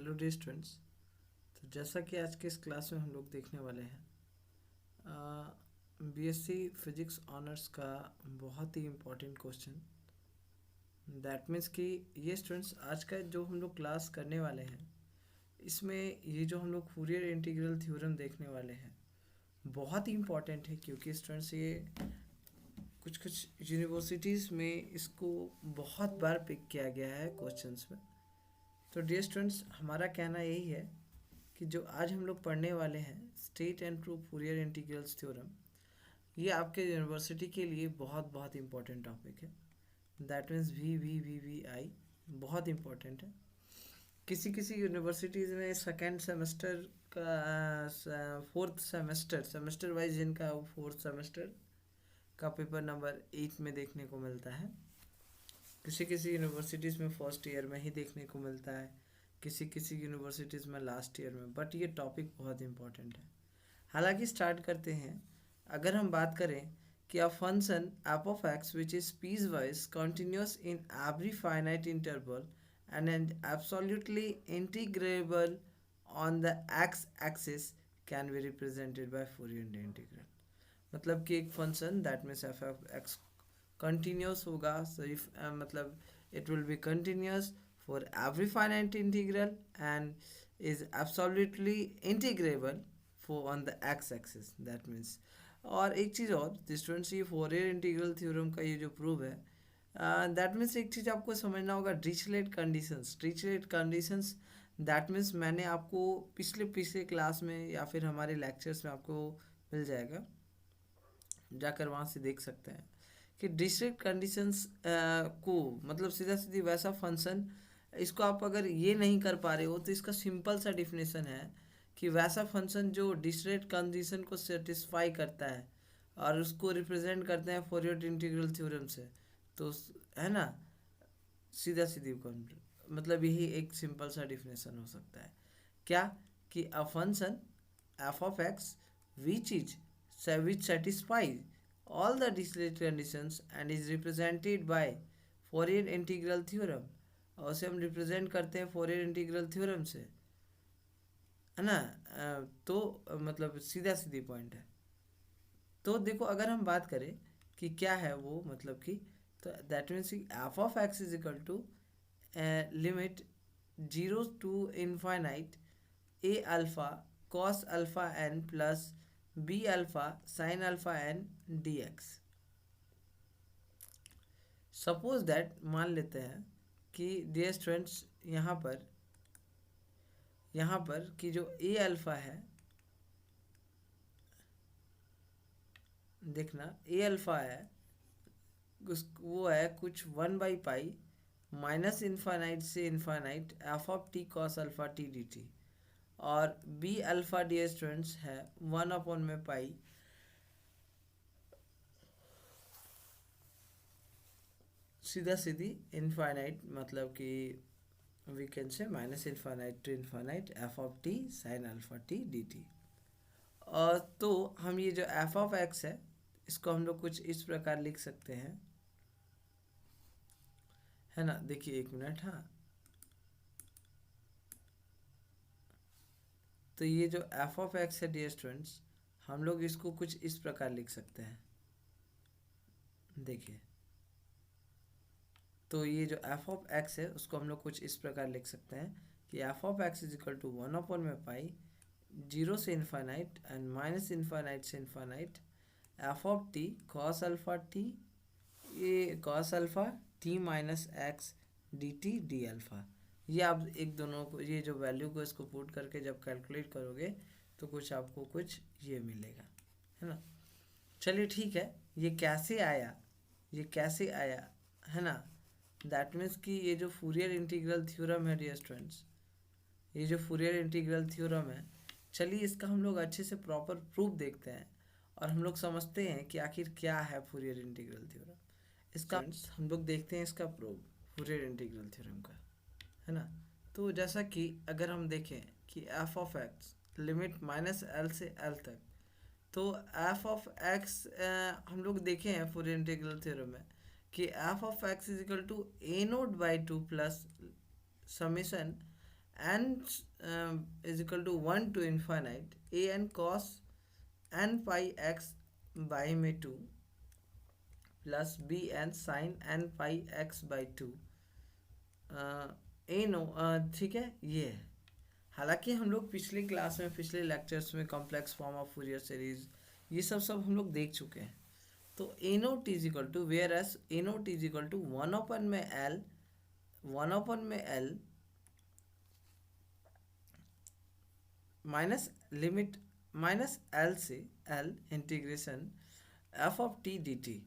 Hello dear students. तो जैसा कि आज के इस क्लास में हम लोग देखने वाले हैं बीएससी फिजिक्स ऑनर्स का बहुत ही इम्पोर्टेंट क्वेश्चन। दैट मीन्स कि ये स्टूडेंट्स आज का जो हम लोग क्लास करने वाले हैं इसमें ये जो हम लोग फूरियर इंटीग्रल थ्योरम देखने वाले हैं बहुत ही इम्पोर्टेंट है, क्योंकि स्टूडेंट्स ये कुछ कुछ यूनिवर्सिटीज़ में इसको बहुत बार पिक किया गया है क्वेश्चंस में। तो डियर स्टूडेंट्स, हमारा कहना यही है कि जो आज हम लोग पढ़ने वाले हैं state and proof Fourier integrals theorem, ये आपके यूनिवर्सिटी के लिए बहुत बहुत इम्पोर्टेंट टॉपिक है। दैट मीन्स वी आई बहुत इम्पोर्टेंट है। किसी किसी यूनिवर्सिटीज़ में सेकेंड सेमेस्टर का फोर्थ सेमेस्टर वाइज जिनका फोर्थ सेमेस्टर का पेपर नंबर 8 में देखने को मिलता है, किसी किसी यूनिवर्सिटीज़ में फर्स्ट ईयर में ही देखने को मिलता है, किसी किसी यूनिवर्सिटीज़ में लास्ट ईयर में। बट ये टॉपिक बहुत इम्पोर्टेंट है। हालांकि स्टार्ट करते हैं। अगर हम बात करें कि a function F of x which is piece wise continuous in every finite interval and absolutely integrable on the x axis can be represented by Fourier integral. मतलब कि एक function that means F of x continuous होगा, so if मतलब it will be continuous for every finite integral and is absolutely integrable for on the x axis. That means, और एक चीज़ और students, ये फॉरियर integral theorem का ये जो prove है, दैट मीन्स एक चीज़ आपको समझना होगा, डिरिचलेट कंडीशंस। दैट मीन्स मैंने आपको पिछले क्लास में या फिर हमारे लेक्चर्स में आपको मिल जाएगा, जाकर वहाँ से देख सकते हैं कि डिरिचलेट कंडीशंस को मतलब सीधा सीधी वैसा फंक्शन, इसको आप अगर ये नहीं कर पा रहे हो तो इसका सिंपल सा डिफिनेशन है कि वैसा फंक्शन जो डिरिचलेट कंडीशन को सेटिस्फाई करता है और उसको रिप्रेजेंट करते हैं फॉरियर इंटीग्रल थ्योरम से, तो है ना, सीधा सीधी मतलब यही एक सिंपल सा डिफिनेशन हो सकता है। क्या कि a function F of x which is which satisfies all the discrete conditions and is represented by Fourier integral theorem, और उसे हम रिप्रेजेंट करते हैं फोरियर इंटीग्रल थ्योरम से, है ना। तो मतलब सीधा सीधी पॉइंट है। तो देखो, अगर हम बात करें कि क्या है वो, मतलब कि तो that means F of X is equal to limit 0 to infinite A alpha cos alpha N plus B alpha sine alpha N D X. Suppose that, मान लेते हैं कि डियर स्टूडेंट्स यहाँ पर कि जो ए अल्फा है, देखना ए अल्फा है वो है कुछ 1/पाई माइनस इन्फानाइट से infinite F of T cos alpha T D T, और बी अल्फा डियर स्टूडेंट्स है 1/पाई सीधा सीधी इन्फानाइट, मतलब कि we can say minus infinite to infinite F of T sine alpha T D T. और तो हम ये जो एफ ऑफ एक्स है इसको हम लोग कुछ इस प्रकार लिख सकते हैं, है ना। देखिए एक मिनट, हाँ। तो ये जो एफ ऑफ एक्स है डियर स्टूडेंट्स, हम लोग इसको कुछ इस प्रकार लिख सकते हैं। देखिए, तो ये जो एफ ऑफ एक्स है उसको हम लोग कुछ इस प्रकार लिख सकते हैं कि F of X is equal to 1/पाई 0 से इन्फानाइट एंड माइनस इन्फानाइट से infinite F of T cos alpha T, ये cos alpha T minus X D T D alpha. ये आप एक दोनों को, ये जो वैल्यू को इसको पुट करके जब कैलकुलेट करोगे तो कुछ आपको कुछ ये मिलेगा, है ना। चलिए ठीक है, ये कैसे आया, है ना। दैट मीन्स कि ये जो फूरियर इंटीग्रल थ्योरम है डियर स्टूडेंट्स, ये जो फूरियर इंटीग्रल थ्योरम है, चलिए इसका हम लोग अच्छे से प्रॉपर प्रूफ देखते हैं और हम लोग समझते हैं कि आखिर क्या है फूरियर इंटीग्रल थ्योरम। इसका हम लोग देखते हैं इसका प्रूफ फूरियर इंटीग्रल थ्योरम का, है ना। तो जैसा कि अगर हम देखें कि F of x limit minus L से एल तक, तो एफ ऑफ एक्स हम लोग देखे हैं फूरियर इंटीग्रल थ्योरम में कि F of X is equal to A naught by 2 plus summation n is equal to 1 to infinite a n cos n pi x by में 2 plus B N sine N pi X by 2 A नो, ठीक है ये है। हालांकि हम लोग पिछले क्लास में पिछले लेक्चर्स में complex form of Fourier series ये सब हम लोग देख चुके हैं। तो A naught is equal to whereas A naught is equal to 1/n में एल 1/n में L minus limit minus L से L integration F of T D T,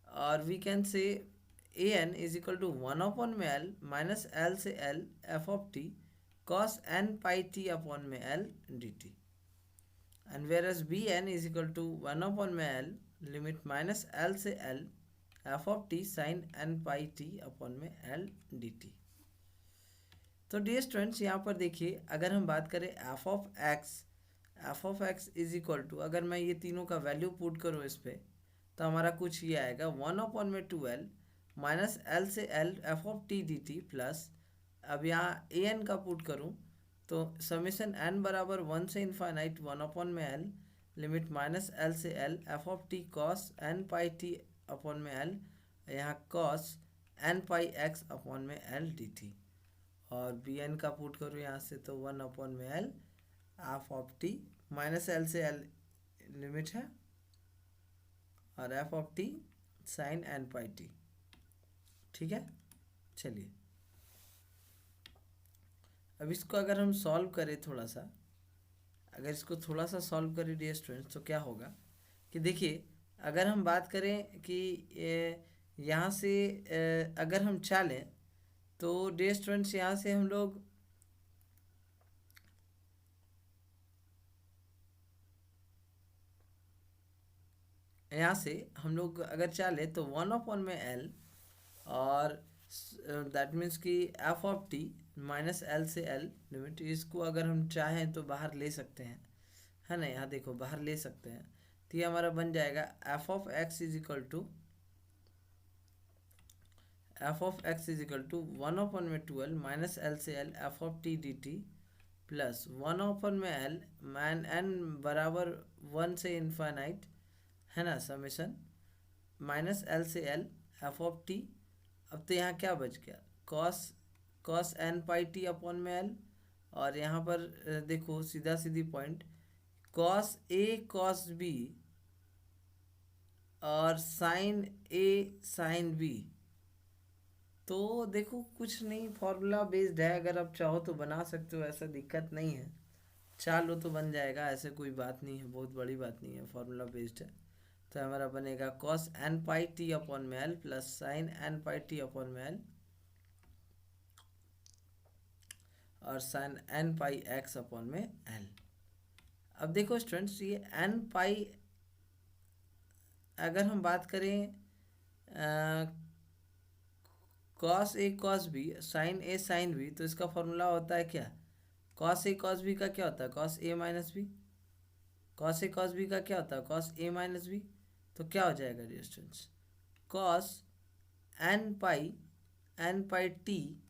और we can say A N is equal to 1/n में L minus L से L F of T cos n pi t upon में l dt, and whereas bn is equal to 1/n में l limit minus l से l f of t sin n pi t upon में l dt। तो dear students यहाँ पर देखिए, अगर हम बात करें f of x is equal to, अगर मैं ये तीनों का वैल्यू पुट करूँ इस पर, तो हमारा कुछ ये आएगा 1/n में 2l माइनस l से l f of t dt plus, अब यहाँ ए एन का पुट करूँ तो समीशन एन बराबर 1 से इन्फाइनाइट 1/n में एल लिमिट माइनस एल से L F of T cos N pi T upon में एल, यहाँ cos N pi X upon में एल डी टी, और बी एन का पुट करूँ यहाँ से तो 1/n में L F of T minus L से एल लिमिट है, और F of T sine N pi T. ठीक है, चलिए अब इसको अगर हम सॉल्व करें थोड़ा सा, अगर इसको थोड़ा सा सॉल्व करें डियर स्टूडेंट्स, तो क्या होगा कि देखिए, अगर हम बात करें कि यहाँ से अगर हम चालें तो डियर स्टूडेंट्स यहाँ से हम लोग अगर चालें तो 1/n में एल, और दैट मीन्स कि F of T minus L से एल लिमिट, इसको अगर हम चाहें तो बाहर ले सकते हैं, है ना, यहाँ देखो बाहर ले सकते हैं, तो ये हमारा बन जाएगा F of X is equal to 1/n में 2l माइनस एल से L F of T D T plus 1/n में एल मैन एन बराबर 1 से इन्फाइनाइट, है ना, समेशन माइनस एल से एल एफ ऑफ टी। अब तो यहाँ क्या बच गया, cos N pi T upon में एल, और यहाँ पर देखो सीधा सीधी point cos A cos B और साइन ए साइन बी। तो देखो कुछ नहीं, फॉर्मूला बेस्ड है, अगर आप चाहो तो बना सकते हो, ऐसा दिक्कत नहीं है, चालो तो बन जाएगा, ऐसे कोई बात नहीं है, बहुत बड़ी बात नहीं है, फॉर्मूला बेस्ड है। तो हमारा बनेगा cos N pi T upon में L plus sign N pi T upon में एल और sign N pi X upon में एल। अब देखो स्टूडेंट्स, ये एन पाई अगर हम बात करें cos A cos B sign A sine B, तो इसका फॉर्मूला होता है क्या, कॉस ए कॉस बी का क्या होता है, cos A minus B, cos A cos B का क्या होता है, कॉस ए माइनस बी। तो क्या हो जाएगा dear students, cos N pi T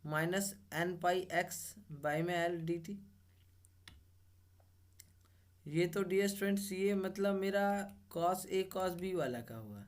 minus N pi X by में एल डी टी। ये तो डियर स्टूडेंट्स ये मतलब मेरा कॉस ए कॉस बी वाला का हुआ।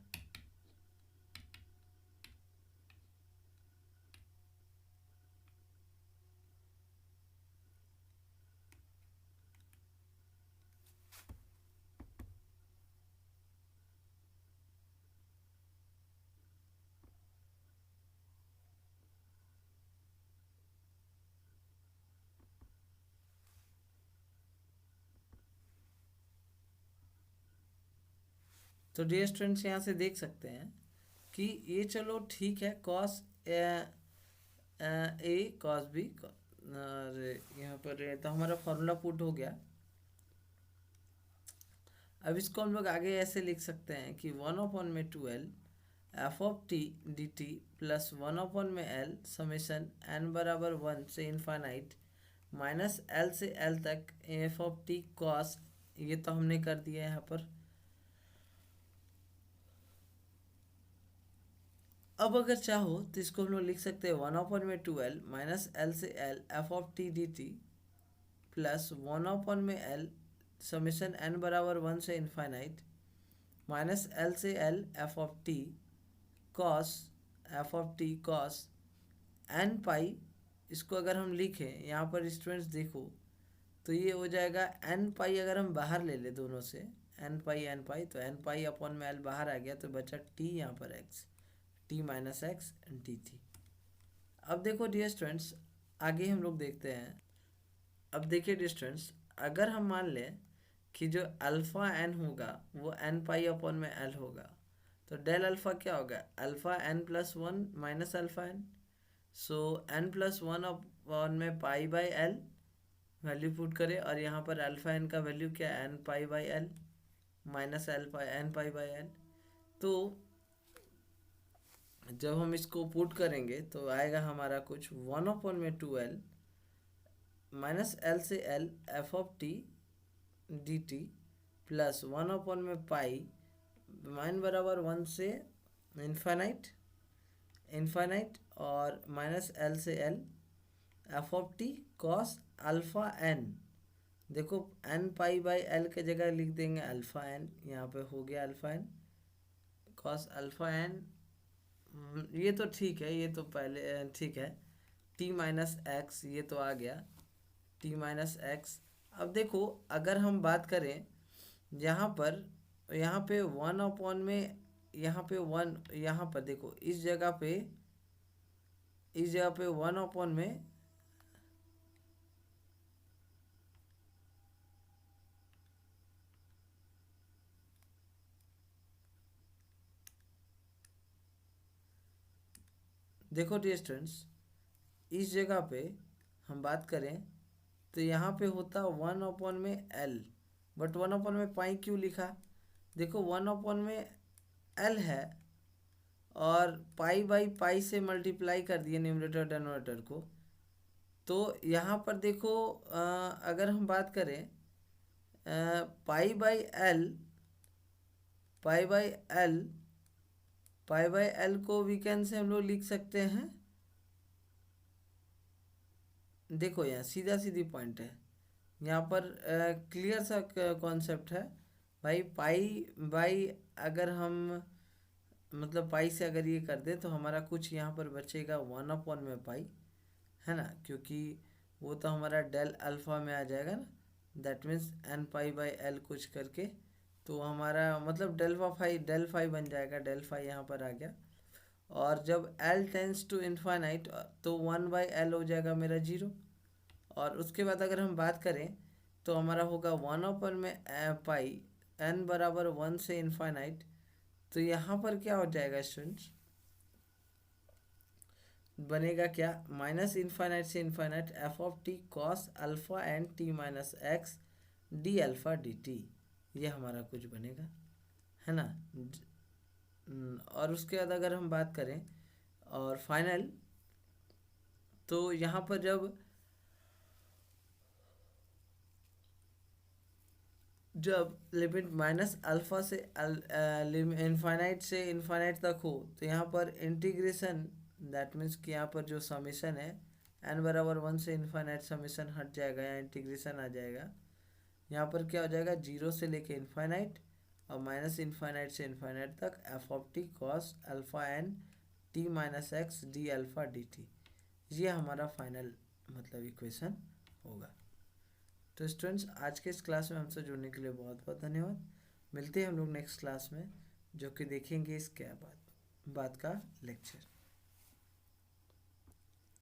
तो डियर स्टूडेंट्स यहाँ से देख सकते हैं कि ये चलो ठीक है, कॉस ए कॉस बी, यहाँ पर तो हमारा फॉर्मूला पुट हो गया। अब इसको हम लोग आगे ऐसे लिख सकते हैं कि 1/n में 2l F of T D T plus 1/n में एल समेशन एन बराबर 1 से इन्फाइनाइट माइनस एल से एल तक एफ ऑफ टी कॉस, ये तो हमने कर दिया यहाँ पर, अब अगर चाहो तो इसको हम लोग लिख सकते हैं 1/2l माइनस एल से L F of T D T plus 1/l summation n बराबर 1 से इन्फाइनाइट माइनस एल से L F of T cos N pi. इसको अगर हम लिखें यहाँ पर स्टूडेंट्स देखो तो ये हो जाएगा एन पाई, अगर हम बाहर ले ले दोनों से एन पाई तो एन पाई अपॉन में एल बाहर आ गया तो बचा टी यहाँ पर x, T minus X D थी। अब देखो डियर स्टूडेंट्स आगे हम लोग देखते हैं। अब देखिए डियर स्टूडेंट्स, अगर हम मान लें कि जो अल्फ़ा एन होगा वो एन पाई अपॉन में एल होगा तो डेल अल्फ़ा क्या होगा, alpha N plus one minus alpha N. So N plus one upon में pi by L value put करें और यहाँ पर अल्फ़ा एन का वैल्यू क्या है, N pi by L minus N pi by L. तो जब हम इसको पुट करेंगे तो आएगा हमारा कुछ 1/2l माइनस एल से L F of T D T plus 1 में पाई माइन बराबर 1 से इन्फाइनाइट और माइनस एल से L F of T cos alpha N. देखो एन पाई बाई एल के जगह लिख देंगे अल्फ़ा एन, यहाँ पे हो गया alpha N cos alpha N. ये तो ठीक है, ये तो पहले ठीक है। टी माइनस एक्स ये तो आ गया टी माइनस एक्स। अब देखो अगर हम बात करें यहाँ पे 1 में यहाँ पे 1, यहाँ पर देखो इस जगह पे 1 में देखो डियर स्टूडेंट्स इस जगह पे हम बात करें तो यहाँ पे होता 1 में एल, बट 1 में पाई क्यों लिखा, देखो 1 में एल है और पाई बाई पाई से मल्टीप्लाई कर दिए न्यूमरेटर डिनोमिनेटर को। तो यहाँ पर देखो अगर हम बात करें पाई बाई एल को वीकेंड से हम लोग लिख सकते हैं। देखो यहाँ सीधा सीधी पॉइंट है, यहाँ पर क्लियर सा कॉन्सेप्ट है भाई। पाई बाई अगर हम मतलब पाई से अगर ये कर दें तो हमारा कुछ यहाँ पर बचेगा 1 में पाई, है ना, क्योंकि वो तो हमारा डेल अल्फ़ा में आ जाएगा ना, that means N pi by L कुछ करके तो हमारा मतलब डेल फाई बन जाएगा, डेल फाई यहाँ पर आ गया। और जब एल टेंस टू इन्फाइनाइट तो 1/l हो जाएगा मेरा 0। और उसके बाद अगर हम बात करें तो हमारा होगा 1 में पाई एन बराबर 1 से इन्फाइनाइट। तो यहाँ पर क्या हो जाएगा स्टूडेंट्स, बनेगा क्या, माइनस इन्फाइनाइट से infinite F of T cos alpha N T minus X D alpha D T, ये हमारा कुछ बनेगा, है ना। और उसके बाद अगर हम बात करें और फाइनल तो यहाँ पर जब लिमिट माइनस अल्फ़ा से इन्फाइनाइट से इन्फाइनाइट तक हो तो यहाँ पर इंटीग्रेशन, दैट मीन्स कि यहाँ पर जो समीशन है एन बराबर 1 से इन्फाइनाइट समीशन हट जाएगा, यहाँ इंटीग्रेशन आ जाएगा। यहाँ पर क्या हो जाएगा 0 से लेके इन्फाइनाइट और माइनस इन्फाइनाइट से इन्फाइनाइट तक F of T cos alpha N T minus X D alpha D T, ये हमारा फाइनल मतलब इक्वेशन होगा। तो स्टूडेंट्स आज के इस क्लास में हमसे जुड़ने के लिए बहुत बहुत धन्यवाद। मिलते हैं हम लोग नेक्स्ट क्लास में जो कि देखेंगे इसके बाद का लेक्चर।